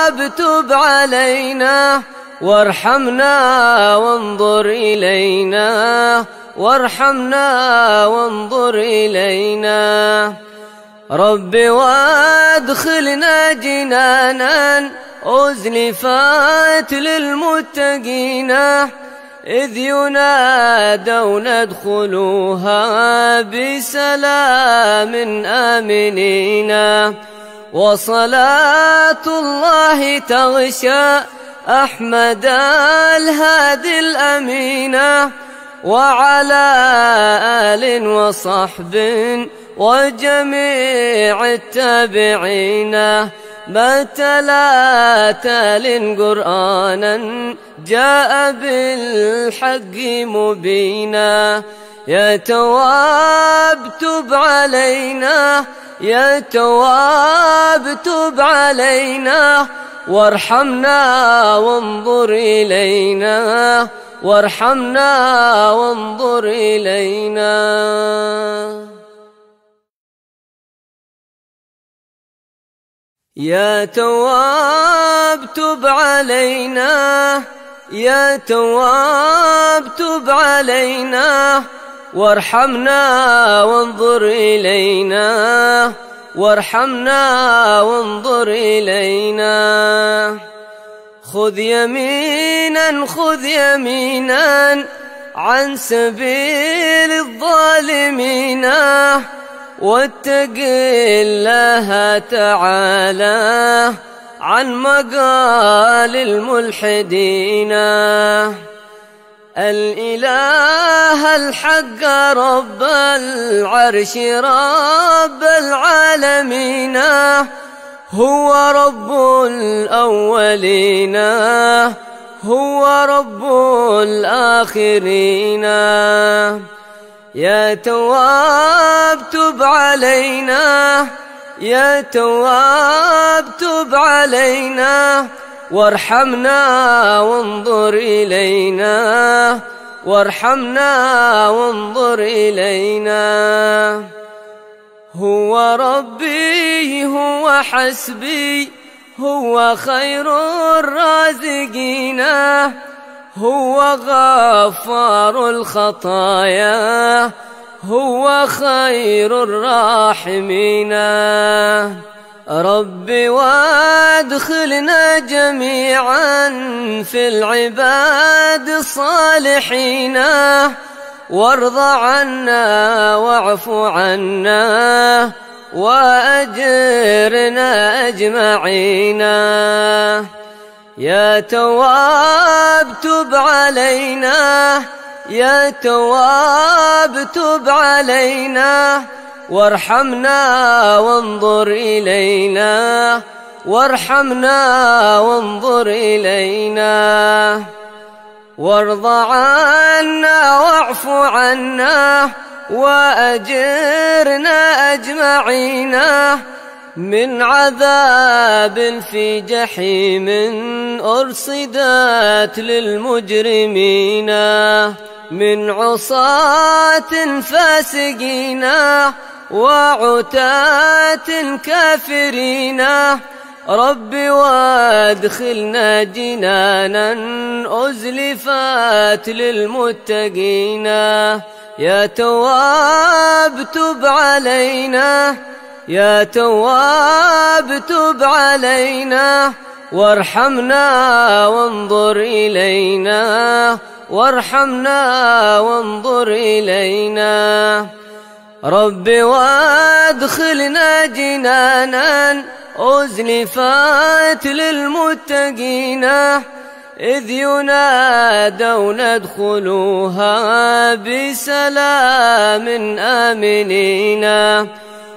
تواب تب علينا وارحمنا وانظر إلينا، وارحمنا وانظر إلينا. رب وادخلنا جنانا أزلفت للمتقين، إذ ينادون ادخلوها بسلام آمنين. وصلاة الله تغشى أحمد الهادي الأمين، وعلى آل وصحب وجميع التابعين. ما تلا تال قرآنا جاء بالحق مبينا. يا تواب تب علينا، يا تواب تب علينا، وارحمنا وانظر إلينا، وارحمنا وانظر إلينا. يا تواب تب علينا، يا تواب تب علينا، وارحمنا وانظر إلينا، وارحمنا وانظر إلينا. خذ يمينا خذ يمينا عن سبيل الظالمين، واتق الله تعالى عن مقال الملحدين. الإله الحق رب العرش رب العالمين، هو رب الأولين هو رب الآخرين. يا تواب تب علينا، يا تواب تب علينا، وارحمنا وانظر إلينا، وارحمنا وانظر إلينا. هو ربي هو حسبي هو خير الرازقين، هو غفار الخطايا هو خير الراحمين. رب وادخلنا جميعا في العباد الصالحين، وارض عنا واعف عنا وأجرنا أجمعين. يا تواب تب علينا، يا تواب تب علينا، وارحمنا وانظر إلينا، وارحمنا وانظر إلينا. وارض عنا واعف عنا وأجرنا أجمعين من عذاب في جحيم أرصدت للمجرمين، من عصاة فاسقين وعتاة كافرين. رب وادخلنا جنانا أزلفت للمتقين. يا تواب تب علينا، يا تواب تب علينا، وارحمنا وانظر إلينا، وارحمنا وانظر إلينا. رب وادخلنا جنانا أزلفت للمتقين، إذ ينادون ادخلوها بسلام آمنين.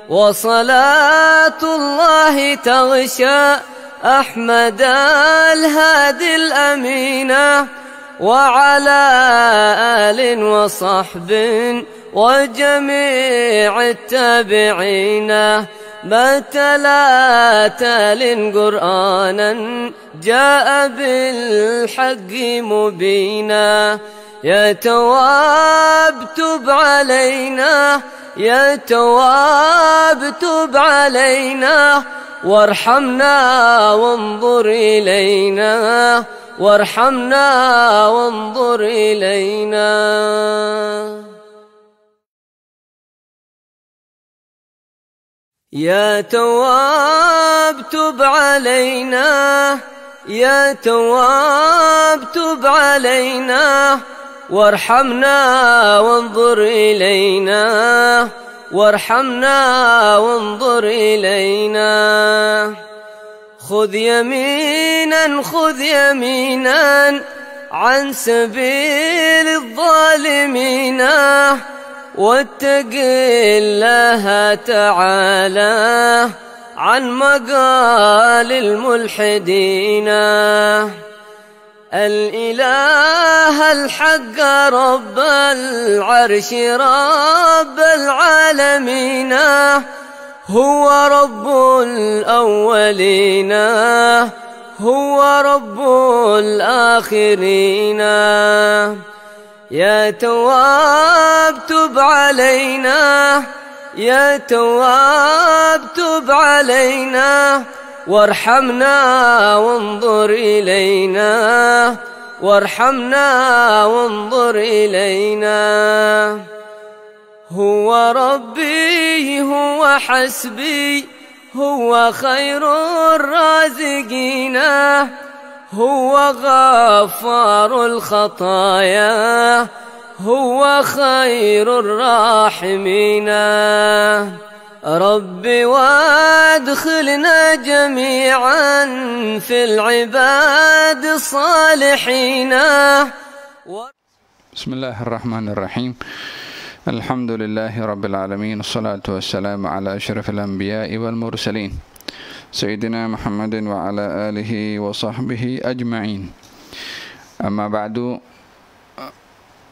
وصلاة الله تغشى أحمد الهادي الأمين، وعلى آل وصحب وجميع التابعين. ما تلا تال قرآنا جاء بالحق مبينا. يا تواب تب علينا، يا تواب تب علينا، وارحمنا وانظر إلينا وارحمنا وانظر إلينا. يا تواب تب علينا يا تواب تب علينا وارحمنا وانظر إلينا وارحمنا وانظر إلينا. خذ يمينا عن سبيل الظالمين واتق الله تعالى عن مقال الملحدين. الإله الحق رب العرش رب العالمين هو رب الأولين هو رب الآخرين. يا تواب تب علينا يا تواب تب علينا وارحمنا وانظر إلينا وارحمنا وانظر إلينا. هو ربي هو حسبي هو خير الرازقين هو غفار الخطايا هو خير الراحمين. رب وادخلنا جميعا في العباد الصالحين. بسم الله الرحمن الرحيم. الحمد لله رب العالمين، الصلاة والسلام على أشرف الأنبياء والمرسلين سيدنا محمد وعلى آله وصحبه أجمعين. أما بعد،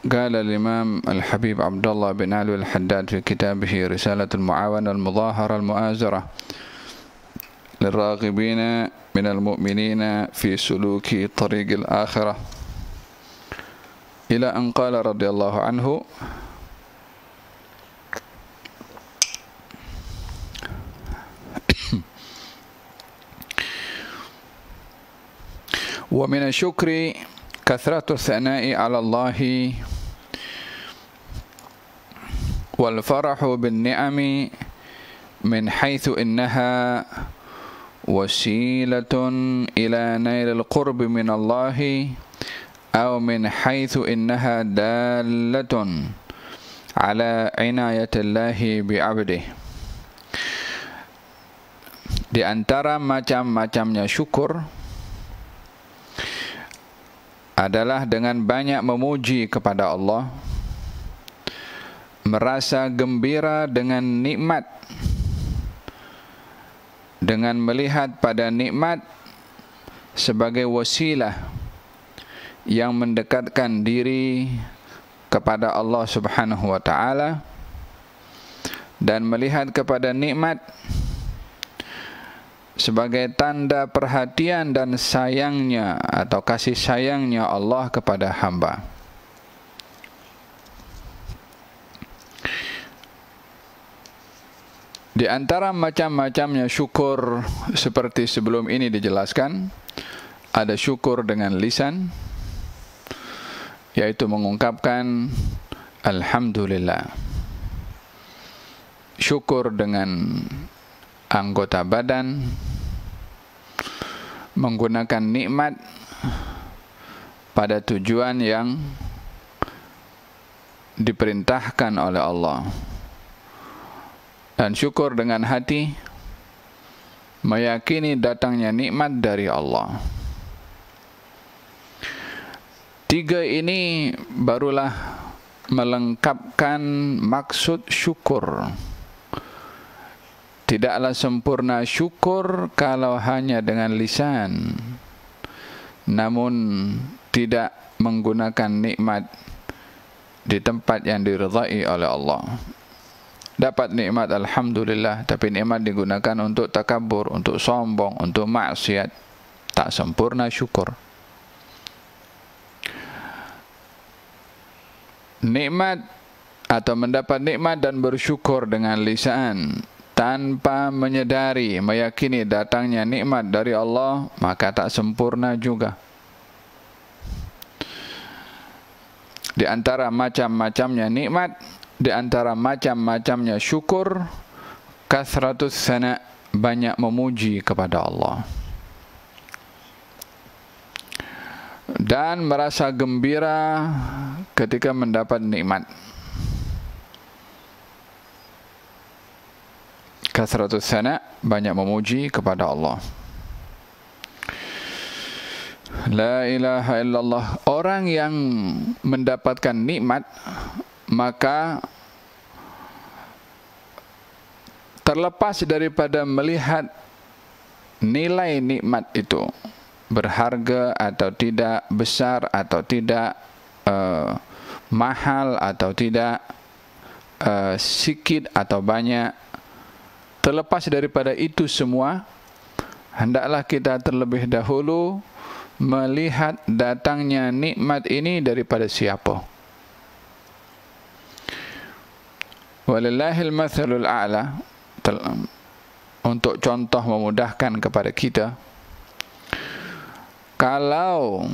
قال الإمام الحبيب عبد الله بن علوي الحداد في كتابه رسالة المعاونة المظاهرة المؤازرة للراغبين من المؤمنين في سلوك طريق الآخرة، إلى أن قال رضي الله عنه: ومن الشكر كثرة الثناء على الله والفرح بالنعم من حيث إنها وسيلة إلى نيل القرب من الله، أو من حيث إنها دالة على عناية الله بعبده. Di antara macam-macamnya syukur adalah dengan banyak memuji kepada Allah, merasa gembira dengan nikmat, dengan melihat pada nikmat sebagai wasilah yang mendekatkan diri kepada Allah Subhanahu wa Ta'ala, dan melihat kepada nikmat sebagai tanda perhatian dan sayangnya atau kasih sayangnya Allah kepada hamba. Di antara macam-macamnya syukur seperti sebelum ini dijelaskan, ada syukur dengan lisan, yaitu mengungkapkan Alhamdulillah. Syukur dengan anggota badan, menggunakan nikmat pada tujuan yang diperintahkan oleh Allah. Dan syukur dengan hati, meyakini datangnya nikmat dari Allah. Tiga ini barulah melengkapkan maksud syukur. Tidaklah sempurna syukur kalau hanya dengan lisan, namun tidak menggunakan nikmat di tempat yang diridhai oleh Allah. Dapat nikmat Alhamdulillah, tapi nikmat digunakan untuk takabur, untuk sombong, untuk maksiat, tak sempurna syukur. Nikmat atau mendapat nikmat dan bersyukur dengan lisan tanpa menyadari, meyakini datangnya nikmat dari Allah, maka tak sempurna juga. Di antara macam-macamnya nikmat, di antara macam-macamnya syukur, kasratus sana, banyak memuji kepada Allah. Dan merasa gembira ketika mendapat nikmat. Kasratus sana, banyak memuji kepada Allah. La ilaha illallah. Orang yang mendapatkan nikmat, maka terlepas daripada melihat nilai nikmat itu, berharga atau tidak, besar atau tidak, mahal atau tidak, sikit atau banyak, terlepas daripada itu semua, hendaklah kita terlebih dahulu melihat datangnya nikmat ini daripada siapa. Walillahil mathalul a'la. Untuk contoh memudahkan kepada kita, kalau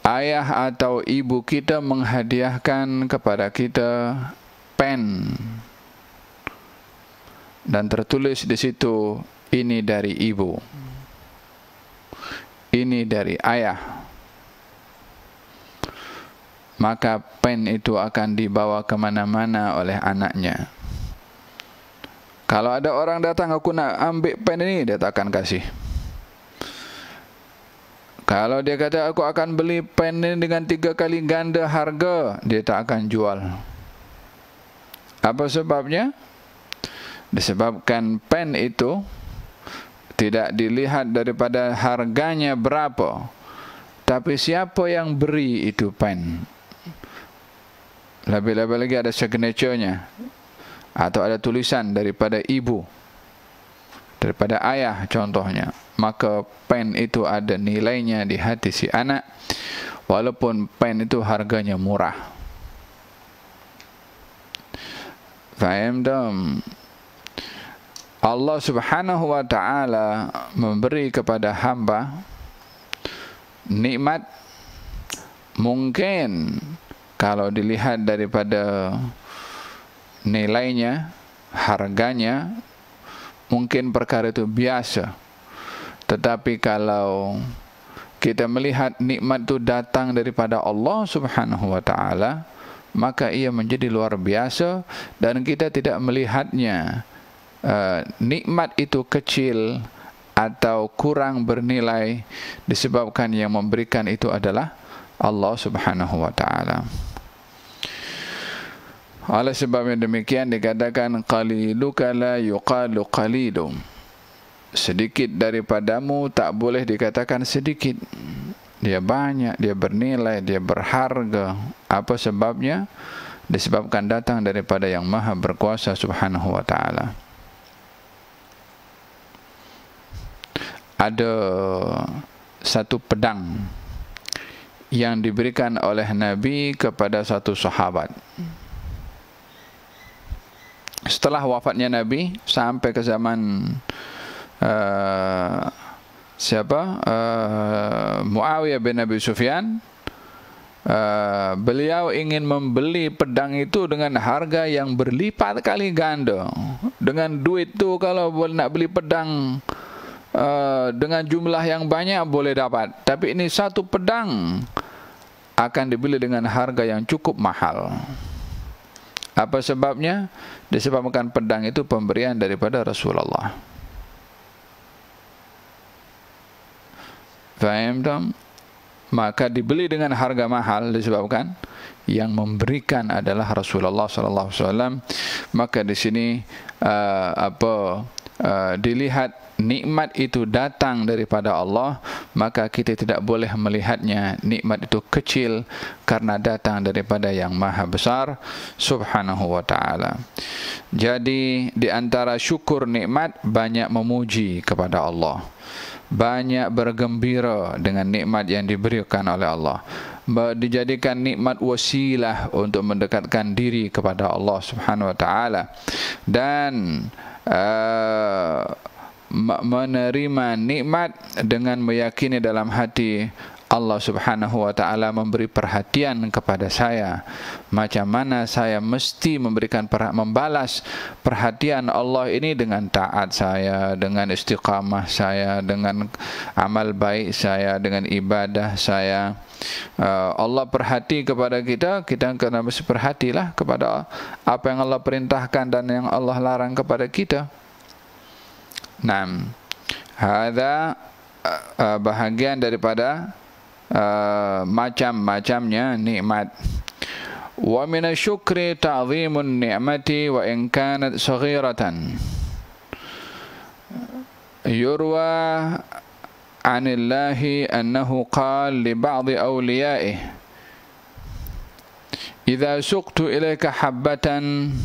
ayah atau ibu kita menghadiahkan kepada kita pen dan tertulis di situ, ini dari ibu, ini dari ayah, maka pen itu akan dibawa kemana-mana oleh anaknya. Kalau ada orang datang, aku nak ambil pen ini, dia tak akan kasih. Kalau dia kata, aku akan beli pen ini dengan 3 kali ganda harga, dia tak akan jual. Apa sebabnya? Disebabkan pen itu tidak dilihat daripada harganya berapa, tapi siapa yang beri itu pen. Lebih-lebih lagi ada signature-nya, atau ada tulisan daripada ibu, daripada ayah contohnya, maka pen itu ada nilainya di hati si anak, walaupun pen itu harganya murah. Faham tak? Allah subhanahu wa ta'ala memberi kepada hamba nikmat, mungkin kalau dilihat daripada nilainya, harganya, mungkin perkara itu biasa. Tetapi kalau kita melihat nikmat itu datang daripada Allah subhanahu wa ta'ala, maka ia menjadi luar biasa, dan kita tidak melihatnya nikmat itu kecil atau kurang bernilai, disebabkan yang memberikan itu adalah Allah subhanahu wa ta'ala. Oleh sebab yang demikian dikatakan, qaliluka la yuqalu qalilum. Sedikit daripadamu tak boleh dikatakan sedikit. Dia banyak, dia bernilai, dia berharga. Apa sebabnya? Disebabkan datang daripada yang maha berkuasa subhanahu wa ta'ala. Ada satu pedang yang diberikan oleh Nabi kepada satu sahabat. Setelah wafatnya Nabi sampai ke zaman Muawiyah bin Abi Sufyan, beliau ingin membeli pedang itu dengan harga yang berlipat kali ganda. Dengan duit itu kalau nak beli pedang dengan jumlah yang banyak boleh dapat, tapi ini satu pedang akan dibeli dengan harga yang cukup mahal. Apa sebabnya? Disebabkan pedang itu pemberian daripada Rasulullah. Faham tak? Maka dibeli dengan harga mahal disebabkan yang memberikan adalah Rasulullah sallallahu alaihi wasallam. Maka di sini dilihat nikmat itu datang daripada Allah, maka kita tidak boleh melihatnya nikmat itu kecil, karena datang daripada yang maha besar subhanahu wa ta'ala. Jadi di antara syukur nikmat, banyak memuji kepada Allah, banyak bergembira dengan nikmat yang diberikan oleh Allah, dijadikan nikmat wasilah untuk mendekatkan diri kepada Allah Subhanahu wa taala, dan menerima nikmat dengan meyakini dalam hati Allah Subhanahu wa taala memberi perhatian kepada saya. Macam mana saya mesti membalas perhatian Allah ini dengan taat saya, dengan istiqamah saya, dengan amal baik saya, dengan ibadah saya. Allah perhati kepada kita, kita kena mesti perhatilah kepada apa yang Allah perintahkan dan yang Allah larang kepada kita. Naam. Hadza bahagian daripada macam-macamnya nikmat. Wa min asy-syukri ta'dhimun ni'mati wa in kanat saghiratan. Yurwa 'anillahi annahu qala li ba'dhi awliya'ihi idza suqtu ilayka habbatan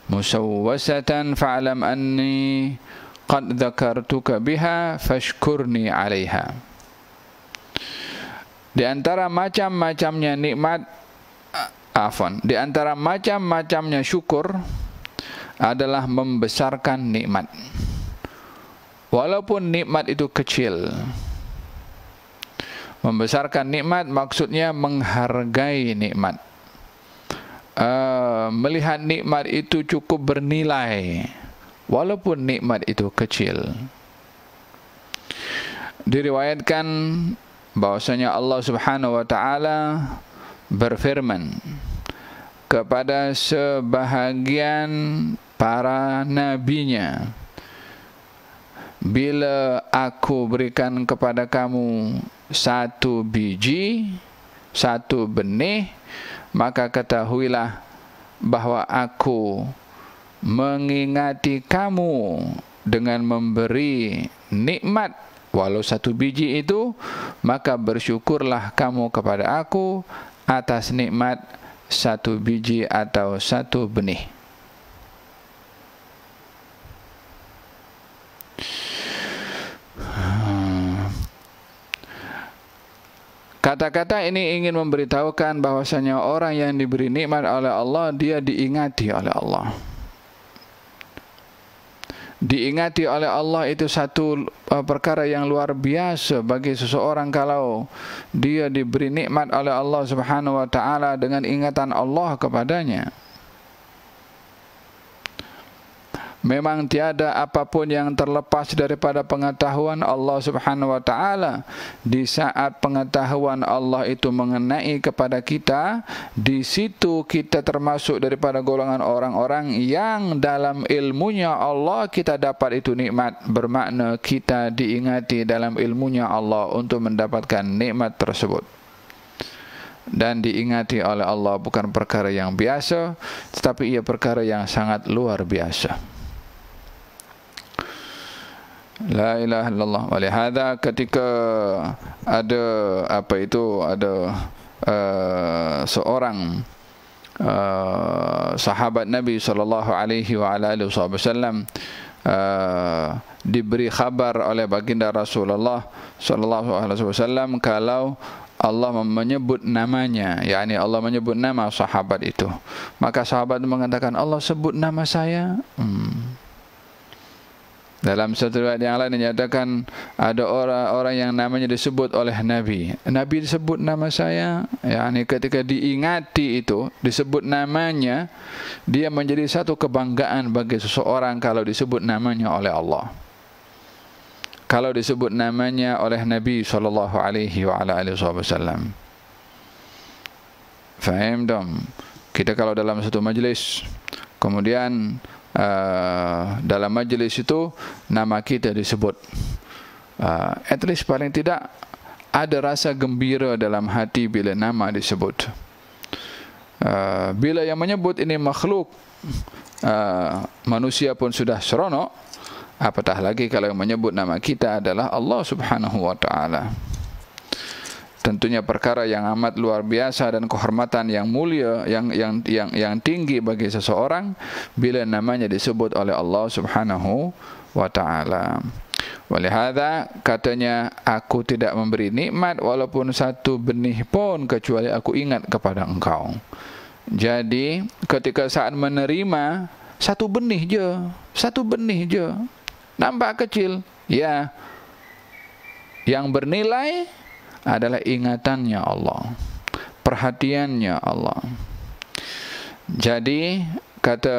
musawwasatan fa'lam anni qad dzakartuka biha fashkurni 'alaiha. Di antara macam-macamnya nikmat, di antara macam-macamnya syukur adalah membesarkan nikmat. Walaupun nikmat itu kecil. Membesarkan nikmat maksudnya menghargai nikmat. Melihat nikmat itu cukup bernilai, walaupun nikmat itu kecil. Diriwayatkan bahwasanya Allah Subhanahu wa taala berfirman kepada sebahagian para nabinya, bila aku berikan kepada kamu satu biji, satu benih, maka ketahuilah bahwa aku mengingati kamu dengan memberi nikmat walau satu biji itu, maka bersyukurlah kamu kepada aku atas nikmat satu biji atau satu benih. Kata-kata ini ingin memberitahukan bahwasanya orang yang diberi nikmat oleh Allah, dia diingati oleh Allah. Diingati oleh Allah itu satu perkara yang luar biasa bagi seseorang kalau dia diberi nikmat oleh Allah Subhanahu wa taala dengan ingatan Allah kepadanya. Memang tiada apapun yang terlepas daripada pengetahuan Allah Subhanahu wa taala. Di saat pengetahuan Allah itu mengenai kepada kita, di situ kita termasuk daripada golongan orang-orang yang dalam ilmunya Allah kita dapat itu nikmat. Bermakna kita diingati dalam ilmunya Allah untuk mendapatkan nikmat tersebut. Dan diingati oleh Allah bukan perkara yang biasa, tetapi ia perkara yang sangat luar biasa. La ilaha illallah. Walihada ketika ada seorang sahabat Nabi sallallahu alaihi wa ala alihi wasallam diberi khabar oleh baginda Rasulullah sallallahu alaihi wasallam kalau Allah menyebut namanya, yakni Allah menyebut nama sahabat itu. Maka sahabat mengatakan, Allah sebut nama saya. Dalam satu riwayat yang lain dinyatakan ada orang-orang yang namanya disebut oleh Nabi. Nabi disebut nama saya, yakni ketika diingati itu, disebut namanya, dia menjadi satu kebanggaan bagi seseorang kalau disebut namanya oleh Allah. Kalau disebut namanya oleh Nabi sallallahu alaihi wa ala alihi wasallam. Faham dong? Kita kalau dalam satu majlis, kemudian dalam majlis itu nama kita disebut, at least paling tidak ada rasa gembira dalam hati bila nama disebut. Bila yang menyebut ini makhluk, manusia pun sudah seronok, apatah lagi kalau yang menyebut nama kita adalah Allah Subhanahu wa taala. Tentunya perkara yang amat luar biasa dan kehormatan yang mulia, yang tinggi bagi seseorang bila namanya disebut oleh Allah Subhanahu wa taala. Walihada katanya, aku tidak memberi nikmat walaupun satu benih pun kecuali aku ingat kepada engkau. Jadi ketika saat menerima satu benih je, nampak kecil, ya, yang bernilai adalah ingatannya Allah, perhatiannya Allah. Jadi kata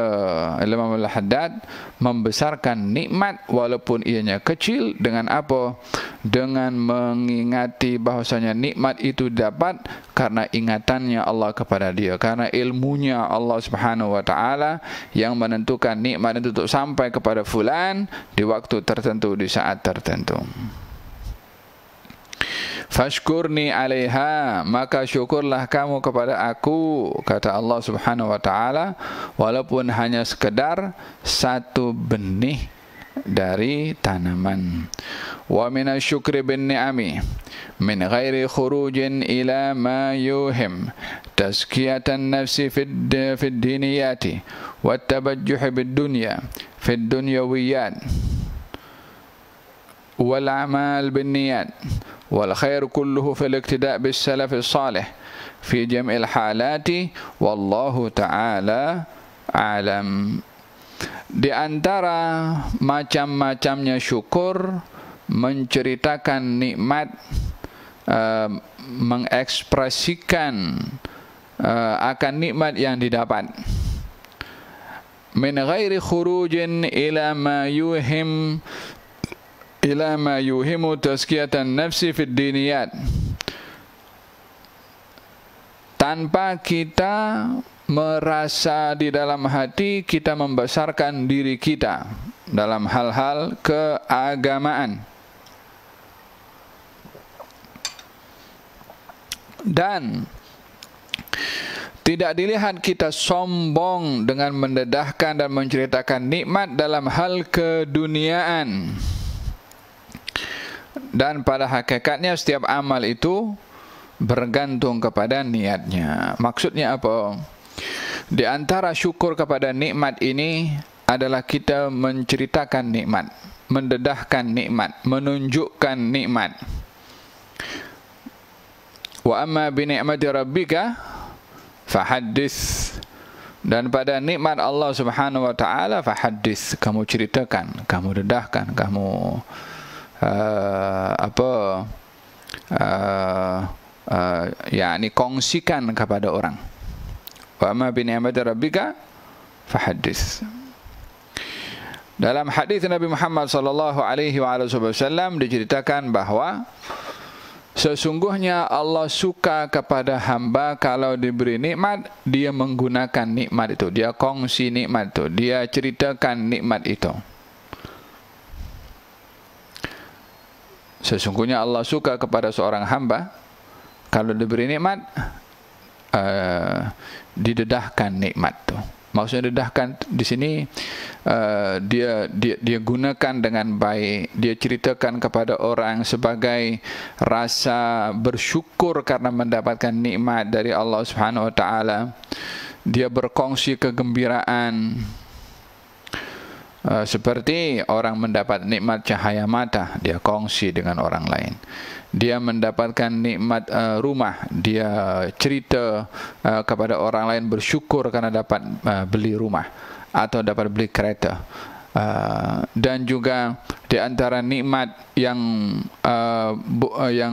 Imam Al-Haddad, membesarkan nikmat walaupun ianya kecil dengan apa? Dengan mengingati bahwasanya nikmat itu dapat karena ingatannya Allah kepada dia, karena ilmunya Allah Subhanahu wa taala yang menentukan nikmat itu untuk sampai kepada fulan di waktu tertentu, di saat tertentu. Fashkurni alaiha, maka syukurlah kamu kepada aku, kata Allah Subhanahu wa taala, walaupun hanya sekedar satu benih dari tanaman. Wa minasyukri bin ni'ami min ghairi khurujin ila ma yuhim tazkiyatan nafsi fid diniyati wat tabajjuh bid dunya fid dunyawiyat wal a'mal bin niyat wal khair kulluhu fil iqtida' bis salaf salih fi jam'il halati wallahu ta'ala alam. Di antara macam-macamnya syukur, menceritakan nikmat, mengekspresikan akan nikmat yang didapat. Min ghairi khurujin ila ma yuhimu tazkiyatan nafsi fid diniyat, tanpa kita merasa di dalam hati kita membesarkan diri kita dalam hal-hal keagamaan, dan tidak dilihat kita sombong dengan mendedahkan dan menceritakan nikmat dalam hal keduniaan. Dan pada hakikatnya setiap amal itu bergantung kepada niatnya. Maksudnya apa? Di antara syukur kepada nikmat ini adalah kita menceritakan nikmat, mendedahkan nikmat, menunjukkan nikmat. Wa amma bi ni'mati rabbika fahaddits, dan pada nikmat Allah Subhanahu wa taala fahaddits, kamu ceritakan, kamu dedahkan, kamu yakni kongsikan kepada orang. Wa amma bi ni'mati rabbika fahaddits. Dalam hadis Nabi Muhammad sallallahu alaihi wasallam diceritakan bahwa sesungguhnya Allah suka kepada hamba kalau diberi nikmat, dia menggunakan nikmat itu, dia kongsi nikmat itu, dia ceritakan nikmat itu. Sesungguhnya Allah suka kepada seorang hamba kalau diberi nikmat, didedahkan nikmat itu. Maksudnya dedahkan di sini dia gunakan dengan baik, dia ceritakan kepada orang sebagai rasa bersyukur karena mendapatkan nikmat dari Allah Subhanahu wa taala. Dia berkongsi kegembiraan, seperti orang mendapat nikmat cahaya mata, dia kongsi dengan orang lain. Dia mendapatkan nikmat rumah, dia cerita kepada orang lain, bersyukur karena dapat beli rumah atau dapat beli kereta. Dan juga di antara nikmat yang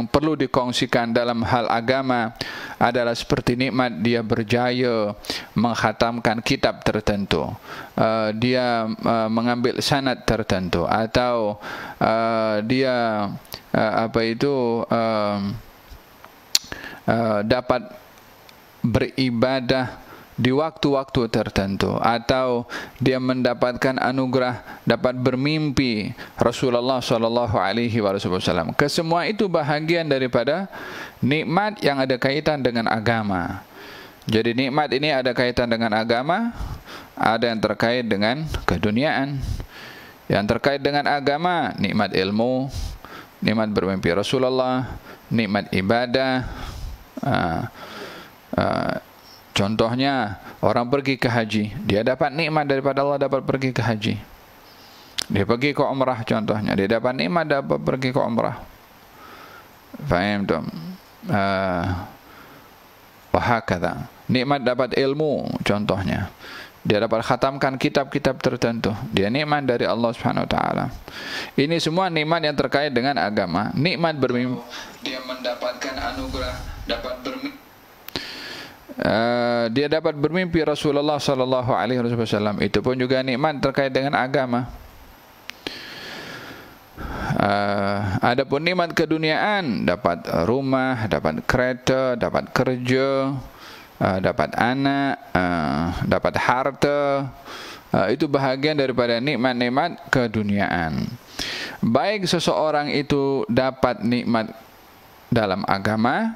perlu dikongsikan dalam hal agama adalah seperti nikmat dia berjaya mengkhatamkan kitab tertentu, dia mengambil sanad tertentu, atau dia dapat beribadah di waktu-waktu tertentu, atau dia mendapatkan anugerah dapat bermimpi Rasulullah sallallahu alaihi wasallam. Kesemua itu bahagian daripada nikmat yang ada kaitan dengan agama. Jadi nikmat ini ada kaitan dengan agama, ada yang terkait dengan keduniaan. Yang terkait dengan agama, nikmat ilmu, nikmat bermimpi Rasulullah, nikmat ibadah. Contohnya orang pergi ke haji, dia dapat nikmat daripada Allah dapat pergi ke haji. Dia pergi ke umrah contohnya, dia dapat nikmat dapat pergi ke umrah. Faham tu? Wahakadha. Nikmat dapat ilmu contohnya. Dia dapat khatamkan kitab-kitab tertentu. Dia nikmat dari Allah Subhanahu wa taala. Ini semua nikmat yang terkait dengan agama. Nikmat bermimpi, dia mendapatkan anugerah, dapat bermimpi. Dia dapat bermimpi Rasulullah sallallahu alaihi wasallam. Itu pun juga nikmat terkait dengan agama. Adapun nikmat keduniaan, dapat rumah, dapat kereta, dapat kerja, dapat anak, dapat harta, itu bahagian daripada nikmat-nikmat keduniaan. Baik seseorang itu dapat nikmat dalam agama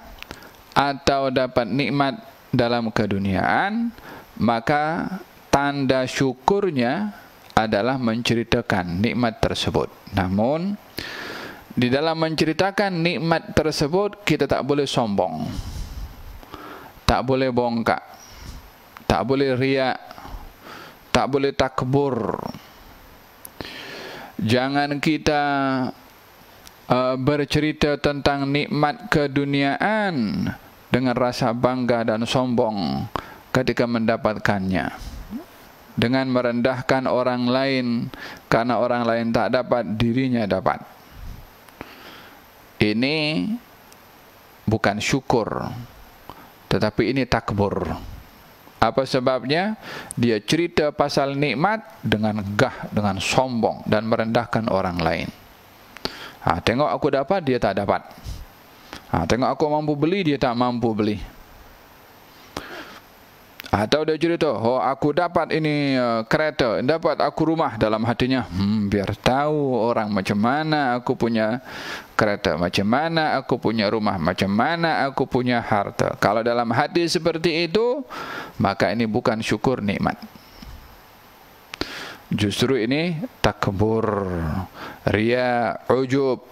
atau dapat nikmat dalam keduniaan, maka tanda syukurnya adalah menceritakan nikmat tersebut. Namun di dalam menceritakan nikmat tersebut, kita tak boleh sombong, tak boleh bongkak, tak boleh riak, tak boleh takbur. Jangan kita bercerita tentang nikmat keduniaan dengan rasa bangga dan sombong ketika mendapatkannya, dengan merendahkan orang lain karena orang lain tak dapat, dirinya dapat. Ini bukan syukur, tetapi ini takbur. Apa sebabnya? Dia cerita pasal nikmat dengan gah, dengan sombong dan merendahkan orang lain. Tengok aku dapat, dia tak dapat. Tengok aku mampu beli, dia tak mampu beli. Atau dia cerita, oh aku dapat ini kereta, dapat aku rumah, dalam hatinya, biar tahu orang macam mana aku punya kereta, macam mana aku punya rumah, macam mana aku punya harta. Kalau dalam hati seperti itu, maka ini bukan syukur nikmat. Justru ini takbur, riya, ujub.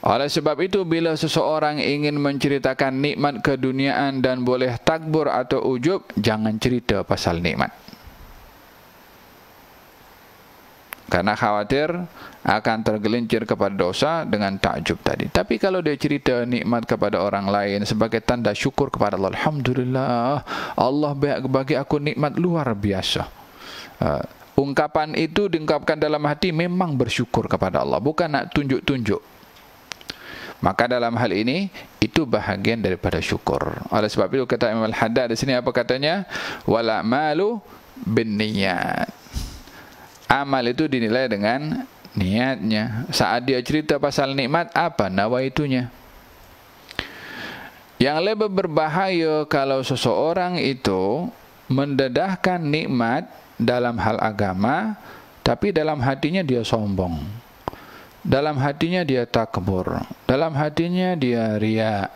Oleh sebab itu, bila seseorang ingin menceritakan nikmat keduniaan dan boleh takbur atau ujub, jangan cerita pasal nikmat. Karena khawatir akan tergelincir kepada dosa dengan takjub tadi. Tapi kalau dia cerita nikmat kepada orang lain sebagai tanda syukur kepada Allah, alhamdulillah, Allah bagi aku nikmat luar biasa. Ungkapan itu diungkapkan dalam hati memang bersyukur kepada Allah, bukan nak tunjuk-tunjuk. Maka dalam hal ini itu bahagian daripada syukur. Oleh sebab itu kata Imam Al-Haddad di sini apa katanya? Wal a'malu binniyat. Amal itu dinilai dengan niatnya. Saat dia cerita pasal nikmat, apa nawaitunya? Yang lebih berbahaya kalau seseorang itu mendedahkan nikmat dalam hal agama, tapi dalam hatinya dia sombong, dalam hatinya dia takbur, dalam hatinya dia riya.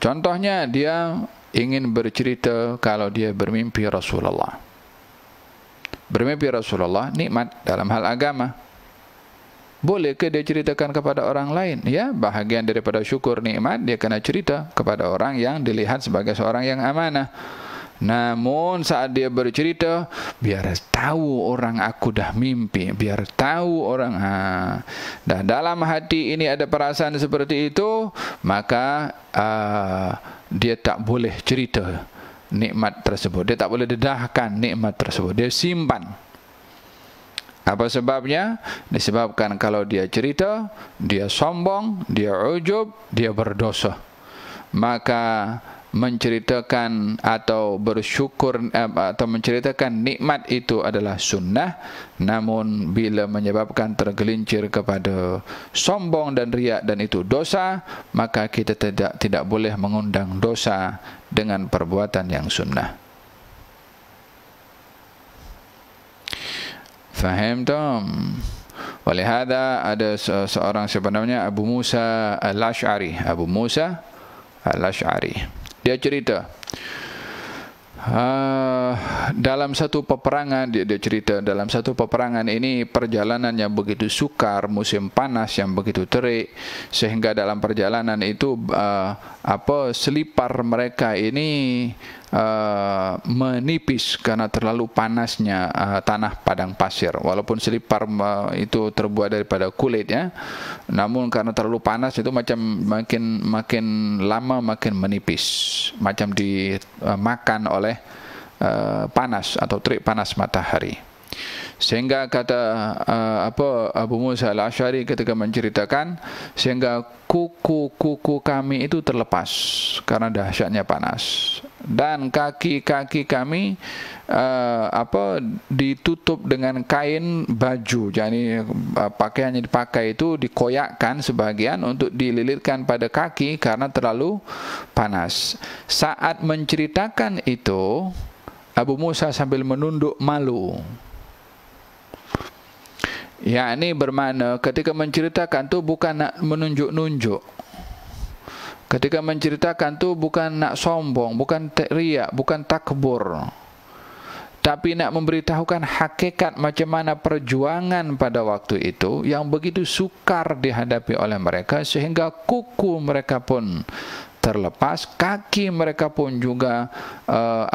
Contohnya, dia ingin bercerita kalau dia bermimpi Rasulullah. Bermimpi Rasulullah nikmat dalam hal agama. Bolehkah dia ceritakan kepada orang lain? Ya, bahagian daripada syukur nikmat, dia kena cerita kepada orang yang dilihat sebagai seorang yang amanah. Namun saat dia bercerita, biar tahu orang aku dah mimpi, biar tahu orang dah dalam hati ini ada perasaan seperti itu, maka dia tak boleh cerita nikmat tersebut. Dia tak boleh dedahkan nikmat tersebut. Dia simpan. Apa sebabnya? Disebabkan kalau dia cerita, dia sombong, dia ujub, dia berdosa. Maka menceritakan atau bersyukur atau menceritakan nikmat itu adalah sunnah, namun bila menyebabkan tergelincir kepada sombong dan riak dan itu dosa, maka kita tidak boleh mengundang dosa dengan perbuatan yang sunnah. Faham tak? Walihada ada seorang sebenarnya Abu Musa Al-Ash'ari. Abu Musa Al-Ash'ari, dia cerita dalam satu peperangan, dia cerita dalam satu peperangan ini perjalanan yang begitu sukar, musim panas yang begitu terik, sehingga dalam perjalanan itu selipar mereka ini menipis karena terlalu panasnya tanah padang pasir. Walaupun selipar itu terbuat daripada kulit ya, namun karena terlalu panas itu macam makin lama makin menipis, macam dimakan oleh panas atau terik panas matahari. Sehingga kata Abu Musa al-Asy'ari ketika menceritakan, sehingga kuku-kuku kami itu terlepas karena dahsyatnya panas, dan kaki-kaki kami ditutup dengan kain baju. Jadi pakaian yang dipakai itu dikoyakkan sebagian untuk dililitkan pada kaki karena terlalu panas. Saat menceritakan itu, Abu Musa sambil menunduk malu. Yakni bermakna ketika menceritakan tu bukan nak menunjuk-nunjuk. Ketika menceritakan tu bukan nak sombong, bukan riak, bukan takbur, tapi nak memberitahukan hakikat macam mana perjuangan pada waktu itu yang begitu sukar dihadapi oleh mereka, sehingga kuku mereka pun terlepas, kaki mereka pun juga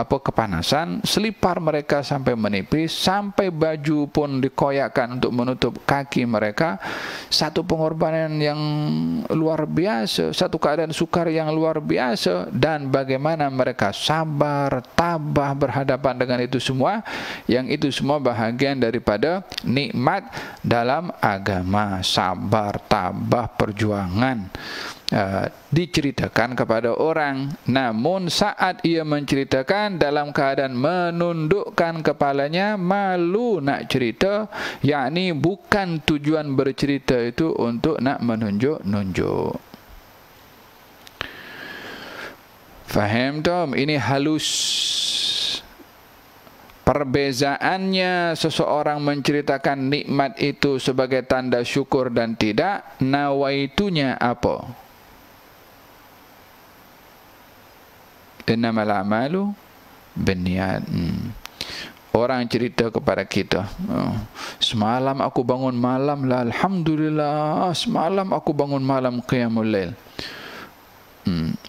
kepanasan, selipar mereka sampai menipis, sampai baju pun dikoyakkan untuk menutup kaki mereka. Satu pengorbanan yang luar biasa, satu keadaan sukar yang luar biasa, dan bagaimana mereka sabar, tabah berhadapan dengan itu semua, yang itu semua bahagian daripada nikmat dalam agama. Sabar, tabah, perjuangan diceritakan kepada orang, namun saat ia menceritakan dalam keadaan menundukkan kepalanya, malu nak cerita, yakni bukan tujuan bercerita itu untuk nak menunjuk-nunjuk. Faham Tom? Ini halus. Perbezaannya seseorang menceritakan nikmat itu sebagai tanda syukur dan tidak, nawaitunya apa? Innamal a'malu binniyat. Orang cerita kepada kita, semalam aku bangun malam lah, alhamdulillah, semalam aku bangun malam qiyamul lail.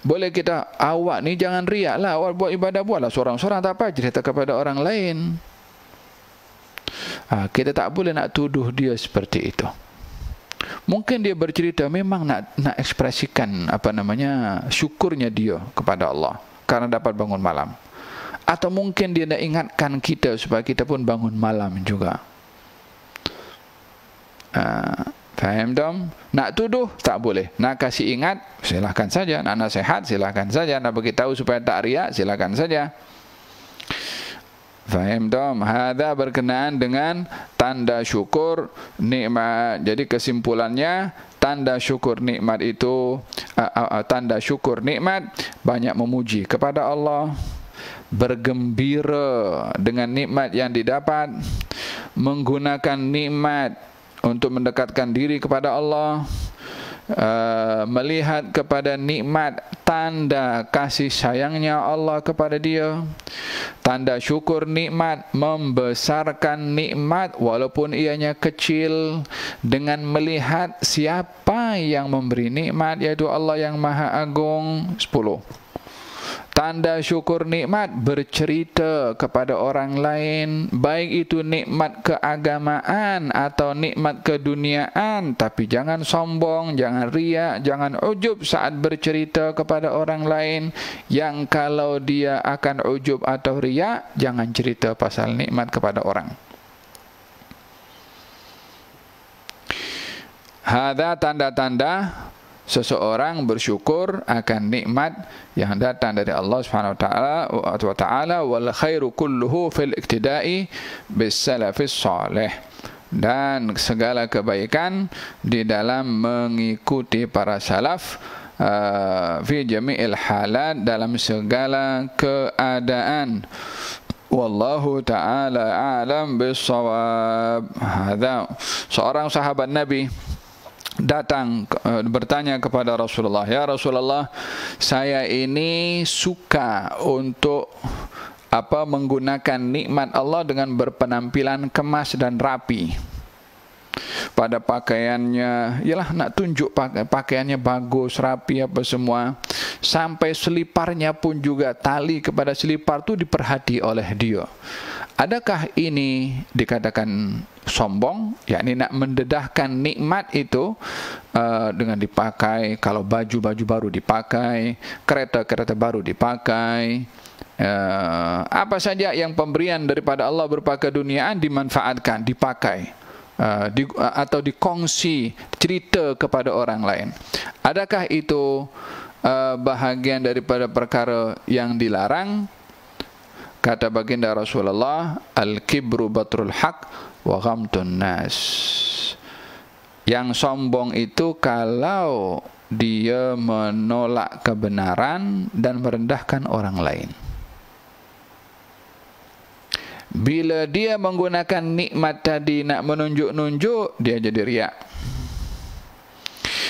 Boleh kita, awak ni jangan riak lah, awak buat ibadah, buatlah seorang-seorang, tak apa, cerita kepada orang lain. Kita tak boleh nak tuduh dia seperti itu. Mungkin dia bercerita memang nak ekspresikan syukurnya dia kepada Allah karena dapat bangun malam. Atau mungkin dia nak ingatkan kita supaya kita pun bangun malam juga. Faham dong? Nak tuduh tak boleh. Nak kasih ingat silakan saja. Nak nasihat silakan saja. Nak beritahu supaya tak riak silakan saja. Faham dong? Hadza berkenaan dengan tanda syukur nikmat. Jadi kesimpulannya, tanda syukur nikmat itu, tanda syukur nikmat banyak memuji kepada Allah, bergembira dengan nikmat yang didapat, menggunakan nikmat untuk mendekatkan diri kepada Allah, melihat kepada nikmat tanda kasih sayangnya Allah kepada dia. Tanda syukur nikmat membesarkan nikmat walaupun ianya kecil dengan melihat siapa yang memberi nikmat, yaitu Allah yang Maha Agung. 10. Tanda syukur nikmat bercerita kepada orang lain, baik itu nikmat keagamaan atau nikmat keduniaan, tapi jangan sombong, jangan riak, jangan ujub saat bercerita kepada orang lain. Yang kalau dia akan ujub atau riak, jangan cerita pasal nikmat kepada orang. Hadza tanda-tanda seseorang bersyukur akan nikmat yang datang dari Allah Subhanahu wa taala, wal khairu kulluhu fil iktida'i bis salafis salih, dan segala kebaikan di dalam mengikuti para salaf fi jami'il halat, dalam segala keadaan. Wallahu ta'ala a'lam bis-shawab. Hadza seorang sahabat Nabi datang bertanya kepada Rasulullah, ya Rasulullah, saya ini suka untuk menggunakan nikmat Allah dengan berpenampilan kemas dan rapi. Pada pakaiannya, ialah nak tunjuk pakaiannya bagus, rapi apa semua. Sampai seliparnya pun juga, tali kepada selipar itu diperhati oleh dia. Adakah ini dikatakan sombong? Yakni nak mendedahkan nikmat itu dengan dipakai, kalau baju-baju baru dipakai, kereta-kereta baru dipakai, apa saja yang pemberian daripada Allah berupa keduniaan dimanfaatkan, dipakai, atau dikongsi, cerita kepada orang lain. Adakah itu bahagian daripada perkara yang dilarang? Kata baginda Rasulullah, al-kibru batrul haq wa ghamtun nas. Yang sombong itu kalau dia menolak kebenaran dan merendahkan orang lain. Bila dia menggunakan nikmat tadi nak menunjuk-nunjuk, dia jadi riak.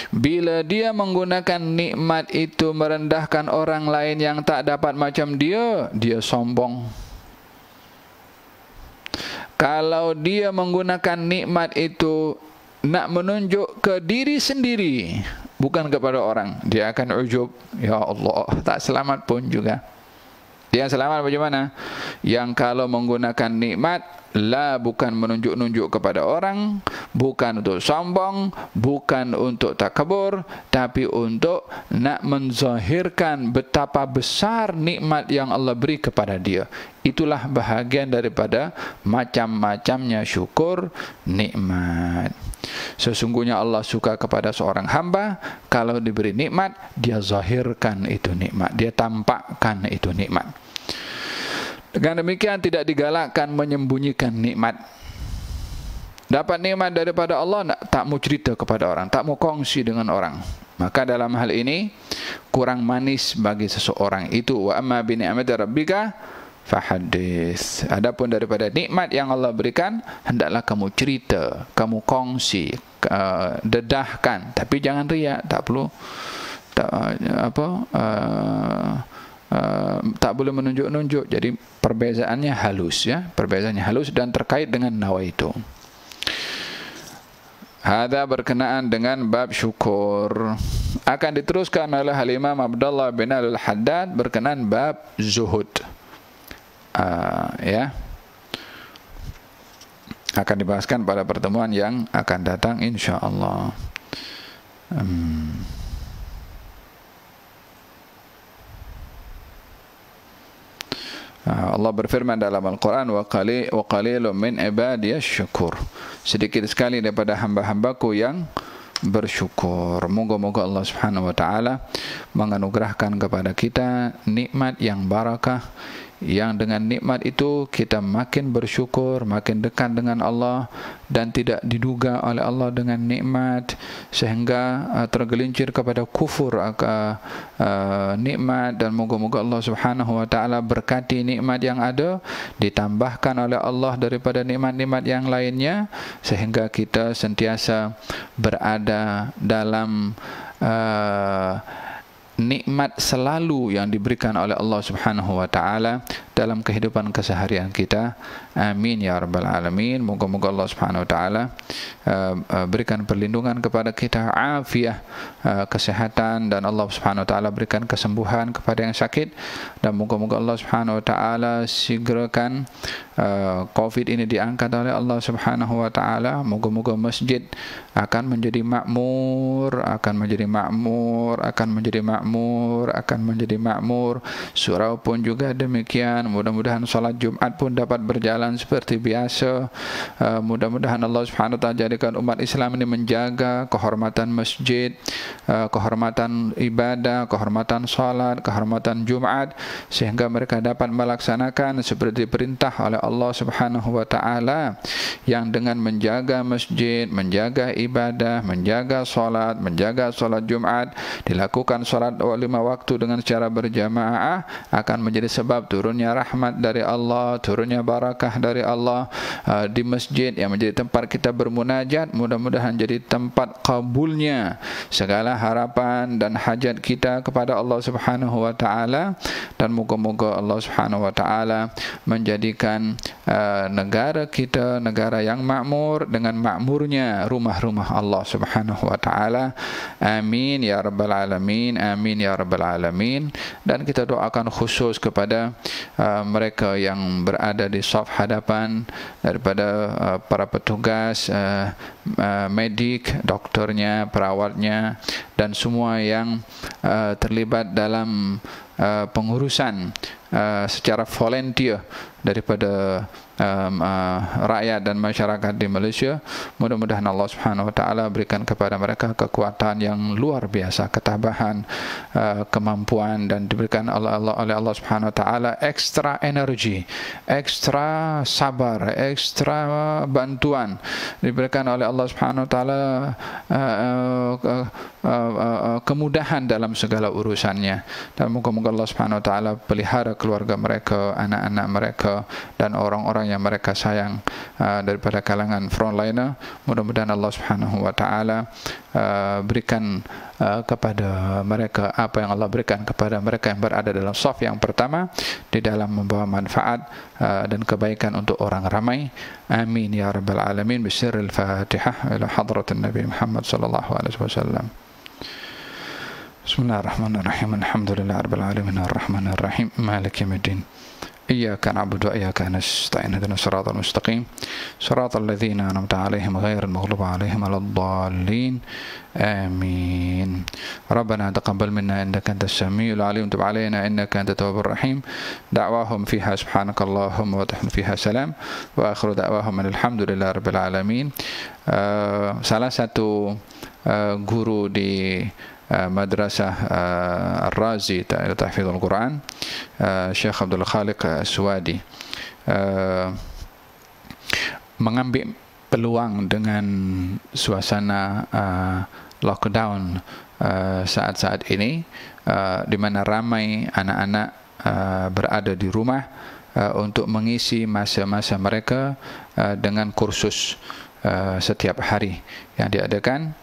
Bila dia menggunakan nikmat itu merendahkan orang lain yang tak dapat macam dia, dia sombong. Kalau dia menggunakan nikmat itu nak menunjuk ke diri sendiri, bukan kepada orang, dia akan ujub. Ya Allah, tak selamat pun juga. Yang selamat bagaimana? Yang kalau menggunakan nikmat, bukan menunjuk-nunjuk kepada orang, bukan untuk sombong, bukan untuk takabur, tapi untuk nak menzahirkan betapa besar nikmat yang Allah beri kepada dia. Itulah bahagian daripada macam-macamnya syukur nikmat. Sesungguhnya Allah suka kepada seorang hamba kalau diberi nikmat, dia zahirkan itu nikmat, dia tampakkan itu nikmat. Dengan demikian tidak digalakkan menyembunyikan nikmat. Dapat nikmat daripada Allah, tak mau cerita kepada orang, tak mau kongsi dengan orang. Maka dalam hal ini kurang manis bagi seseorang itu. Wa amma bi ni'mati rabbika fahaddits. Adapun daripada nikmat yang Allah berikan, hendaklah kamu cerita, kamu kongsi, dedahkan, tapi jangan riak, tak perlu tak boleh menunjuk-nunjuk. Jadi perbezaannya halus, ya, perbezaannya halus dan terkait dengan nawaitu. Hada berkenaan dengan bab syukur. Akan diteruskan oleh Al-Imam Abdullah bin Al-Haddad berkenaan bab zuhud. Ya, akan dibahaskan pada pertemuan yang akan datang insya-Allah. Allah berfirman dalam Al-Quran, wa qalilun min ibadiyash syukur. Sedikit sekali daripada hamba-hambaku yang bersyukur. Moga-moga Allah Subhanahu wa taala menganugerahkan kepada kita nikmat yang barakah, yang dengan nikmat itu kita makin bersyukur, makin dekat dengan Allah, dan tidak diduga oleh Allah dengan nikmat sehingga tergelincir kepada kufur nikmat. Dan moga-moga Allah Subhanahu wa taala berkati nikmat yang ada, ditambahkan oleh Allah daripada nikmat-nikmat yang lainnya, sehingga kita sentiasa berada dalam nikmat selalu yang diberikan oleh Allah Subhanahu wa taala dalam kehidupan keseharian kita. Amin ya rabbal alamin. Moga-moga Allah Subhanahu wa taala berikan perlindungan kepada kita, afiah, kesehatan, dan Allah Subhanahu wa taala berikan kesembuhan kepada yang sakit, dan moga-moga Allah Subhanahu wa taala segerakan Covid ini diangkat oleh Allah Subhanahu wa taala. Moga-moga masjid akan menjadi makmur, akan menjadi makmur, akan menjadi makmur, akan menjadi makmur. Surau pun juga demikian. Mudah-mudahan salat Jumat pun dapat berjalan seperti biasa. Mudah-mudahan Allah Subhanahu wa taala jadikan umat Islam ini menjaga kehormatan masjid, kehormatan ibadah, kehormatan salat, kehormatan Jumat, sehingga mereka dapat melaksanakan seperti perintah oleh Allah Subhanahu wa taala, yang dengan menjaga masjid, menjaga ibadah, menjaga salat Jumat, dilakukan salat 5 waktu dengan secara berjamaah, akan menjadi sebab turunnya rahmat dari Allah, turunnya barakah dari Allah di masjid yang menjadi tempat kita bermunajat. Mudah-mudahan jadi tempat kabulnya segala harapan dan hajat kita kepada Allah Subhanahu wa taala, dan moga-moga Allah Subhanahu wa taala menjadikan negara kita negara yang makmur dengan makmurnya rumah-rumah Allah Subhanahu wa taala. Amin ya rabbal alamin, amin ya rabbal alamin. Dan kita doakan khusus kepada mereka yang berada di saf hadapan, daripada para petugas medik, doktornya, perawatnya, dan semua yang terlibat dalam pengurusan secara volunteer daripada rakyat dan masyarakat di Malaysia. Mudah-mudahan Allah Subhanahu wa taala berikan kepada mereka kekuatan yang luar biasa, ketabahan, kemampuan, dan diberikan oleh Allah Subhanahu wa taala ekstra energi, ekstra sabar, ekstra bantuan diberikan oleh Allah Subhanahu wa taala, kemudahan dalam segala urusannya. Dan moga-moga Allah Subhanahu wa taala pelihara keluarga mereka, anak-anak mereka, dan orang-orang yang mereka sayang daripada kalangan frontliner. Mudah-mudahan Allah Subhanahu wa taala berikan kepada mereka apa yang Allah berikan kepada mereka yang berada dalam saf yang pertama, di dalam membawa manfaat dan kebaikan untuk orang ramai. Amin ya rabbal alamin. Bisirril Fatihah ila hadratin Nabi Muhammad sallallahu alaihi wasallam. Bismillahirrahmanirrahim. Alhamdulillah rabbil alamin arrahmanir rahim maliki yaumiddin. إياك نعبد وإياك نستعين اهدنا الصراط المستقيم صراط الذين أنعمت عليهم غير المغضوب عليهم ولا الضالين آمين. ربنا تقبل منا إنك أنت السميع العليم وتب علينا إنك أنت التواب الرحيم. دعواهم فيها سبحانك اللهم وتحياهم فيها سلام وآخر دعواهم الحمد لله رب العالمين. Salah satu guru di Madrasah Ar-Razi Tahfidhul Quran, Syekh Abdul Khaliq Suwadi, mengambil peluang dengan suasana lockdown saat-saat ini, di mana ramai anak-anak berada di rumah untuk mengisi masa-masa mereka dengan kursus setiap hari yang diadakan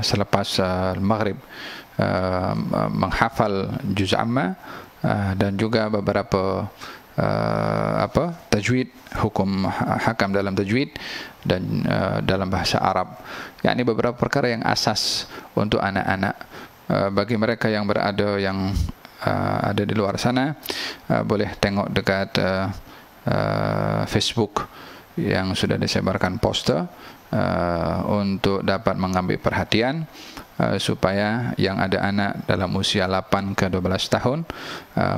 selepas maghrib, menghafal juz amma dan juga beberapa tajwid, hukum hakam dalam tajwid dan dalam bahasa Arab, yakni beberapa perkara yang asas untuk anak-anak. Bagi mereka yang berada ada di luar sana, boleh tengok dekat Facebook yang sudah disebarkan poster untuk dapat mengambil perhatian supaya yang ada anak dalam usia 8 ke 12 tahun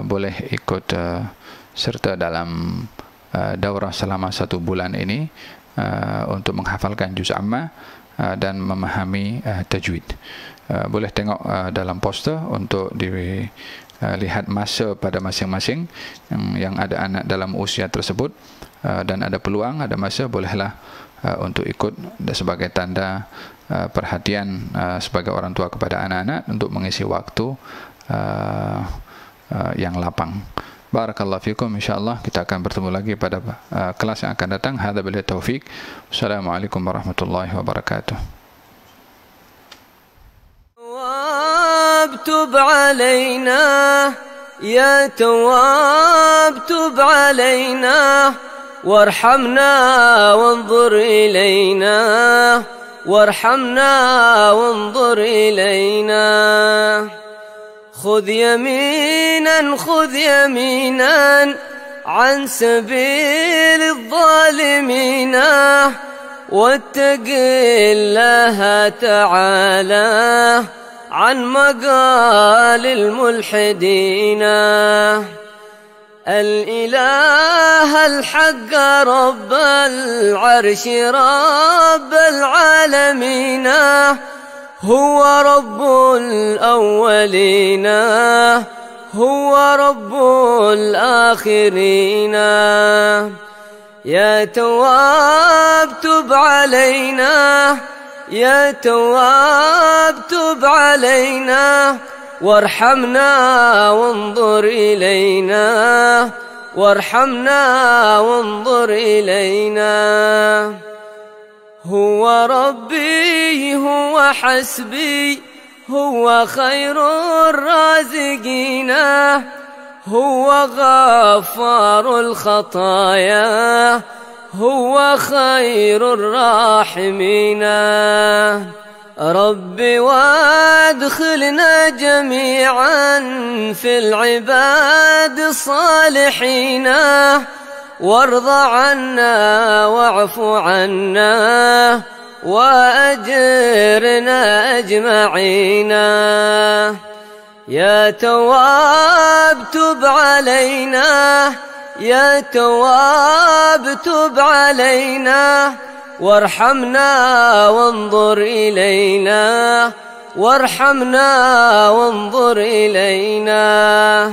boleh ikut serta dalam daurah selama 1 bulan ini untuk menghafalkan juz amma dan memahami tajwid. Boleh tengok dalam poster untuk dilihat masa pada masing-masing yang ada anak dalam usia tersebut, dan ada peluang, ada masa, bolehlah untuk ikut sebagai tanda perhatian sebagai orang tua kepada anak-anak untuk mengisi waktu yang lapang. Barakallahu fikum. Insyaallah kita akan bertemu lagi pada kelas yang akan datang. Hadza billahi taufik. Wassalamualaikum warahmatullahi wabarakatuh. تب علينا يا تواب تب علينا وارحمنا وانظر إلينا وارحمنا وانظر إلينا خذ يمينا عن سبيل الظالمين واتق الله تعالى عن مقال الملحدين. الإله الحق رب العرش رب العالمين هو رب الأولين هو رب الآخرين. يا تواب تب علينا يا تواب تب علينا وارحمنا وانظر إلينا، وارحمنا وانظر إلينا. هو ربي هو حسبي، هو خير الرازقين، هو غفار الخطايا، هو خير الراحمين. رب وادخلنا جميعا في العباد الصالحين، وارض عنا واعف عنا وأجرنا أجمعين. يا تواب تب علينا، يا تواب تب علينا، وارحمنا وانظر إلينا، وارحمنا وانظر إلينا.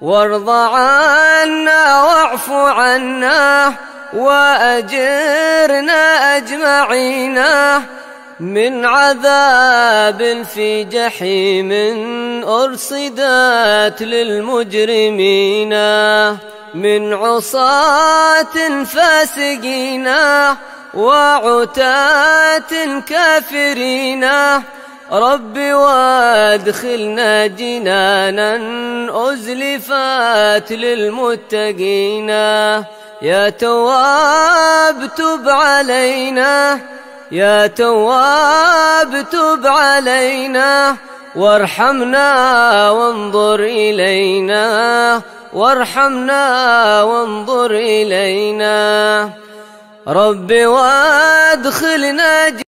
وارض عنا واعف عنا وأجرنا أجمعين من عذاب في جحيم أرصدت للمجرمين، من عصاة فاسقين وعتاة كافرين. رب وادخلنا جنانا أزلفت للمتقين. يا تواب تب علينا، يا تواب تب علينا، وارحمنا وانظر إلينا، وارحمنا وانظر إلينا. رب وادخلنا